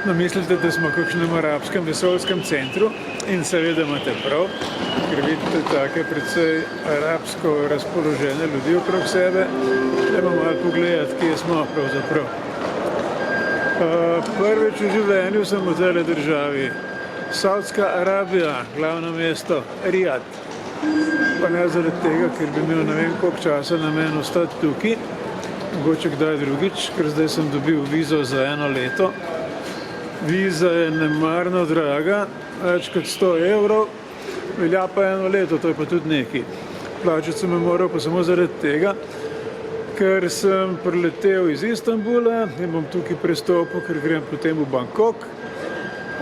Verjetno mislite, da smo v kakšnem arabskem vesoljskem centru in seveda imate prav, ker vidite take precej arabsko razpoložene ljudi okrog sebe. Dajmo malo pogledati, kje smo pravzaprav. Prvič v življenju sem v tej državi. Saudska Arabija, glavno mesto, Rijad. Pa ne zaradi tega, ker bi imel ne vem koliko časa namen ostati tukaj, mogoče kdaj drugič, ker zdaj sem dobil vizo za 1 leto. Viza je nemarno draga, več kot 100 evrov, velja pa 1 leto, to je pa tudi nekaj. Plačati sem moral pa samo zaradi tega, ker sem priletel iz Istanbula in bom tukaj prestopil, ker grem potem v Bangkok,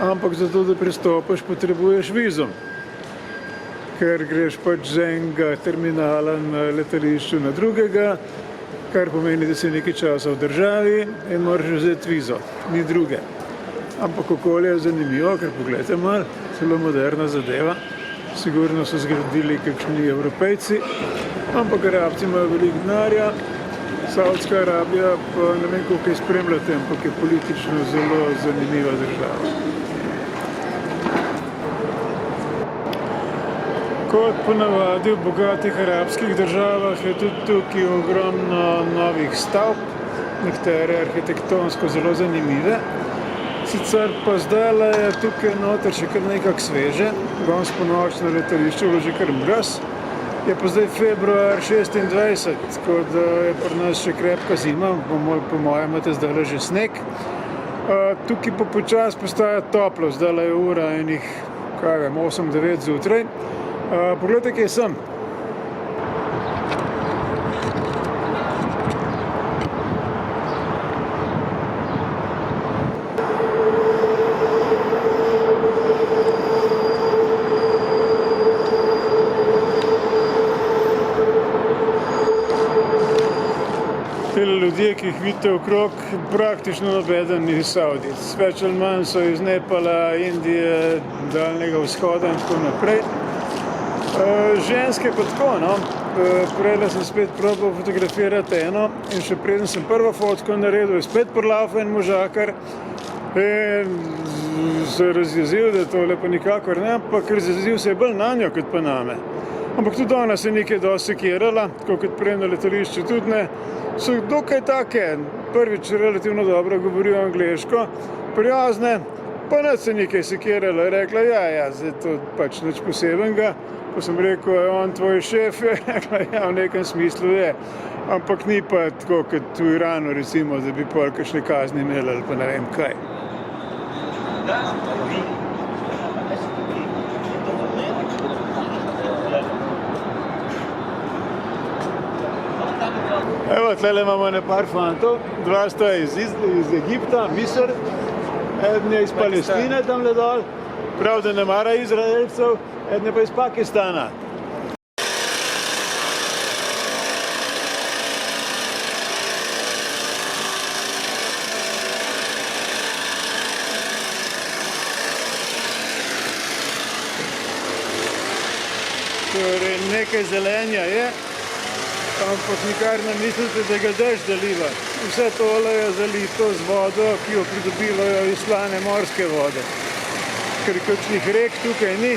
ampak zato, da prestopiš, potrebuješ vizum, ker greš pač z enega terminala na letališču na drugega, kar pomeni, da si nekaj časa v državi in moraš vzeti vizo, ni druge. Ampak okolje je zanimivo, ker pogledajte malo, zelo moderna zadeva. Sigurno so zgradili kakšni Evropejci, ampak Arabci imajo veliko denarja. Saudska Arabija pa ne vem, koliko je spremljate, ampak je politično zelo zanimiva država. Kot ponavadi v bogatih arabskih državah je tudi tukaj ogromno novih stavb, nekatere arhitektonsko zelo zanimive. Sicer pa zdajle je tukaj noter še kar nekako sveže, danes ponoči na letališču bilo že kar mraz. Je pa zdaj februar 26, tako da je pri nas še krepka zima, po mojem imate zdajle že sneg. Tukaj pa počasi postaja toplo, zdajle je ura enih, 8-9 zjutraj. Poglejte, kje sem. Tele ljudje, ki jih vidite okrog, praktično nobeden ni iz Saudijcev. Več ali manj so iz Nepala, Indije, Daljnega vzhoda in tako naprej. Ženske pa tako, no. Prejle sem spet probal fotografirati eno in še preden sem prvo fotko naredil, je spet prlaufen možakar in se razjezil, da tole pa nikakor ne, ampak razjezil se je bolj nanjo kot pa name. Ampak tudi ona se nekaj dosti sekirala, tako kot prej na letališču tudi ne. So dokaj take, prvič relativno dobro govorijo angleško, prijazne, pa nič se nekaj sekirala, je rekla, ja, zdaj to pač nič posebenega. Ko sem rekel, je on tvoj šef, je rekla, ja, v nekem smislu je. Ampak ni pa tako kot v Iranu, recimo, da bi pol kakšne kazni imeli ali pa ne vem kaj. Evo, tlele imamo par fantov, 2 sta iz Egipta, Misr, eden je iz Palestine tamle dol, prav da ne mara Izraelcev, eden je pa iz Pakistana. Torej, nekaj zelenja je, ampak nikar ne mislite, da ga dež zaliva. Vse tole je zalito z vodo, ki jo pridobivajo iz slane morske vode. Ker kakšnih rek tukaj ni.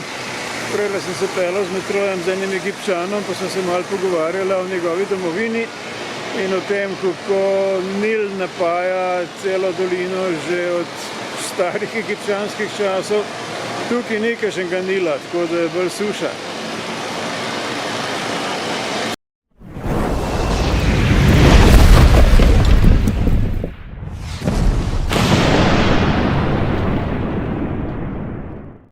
Prejle sem se peljal z metrojem z enim Egipčanom, pa sem se malo pogovarjala o njegovi domovini in o tem, kako Nil napaja celo dolino že od starih egipčanskih časov. Tukaj ni kakšnega Nila, tako da je bolj suša.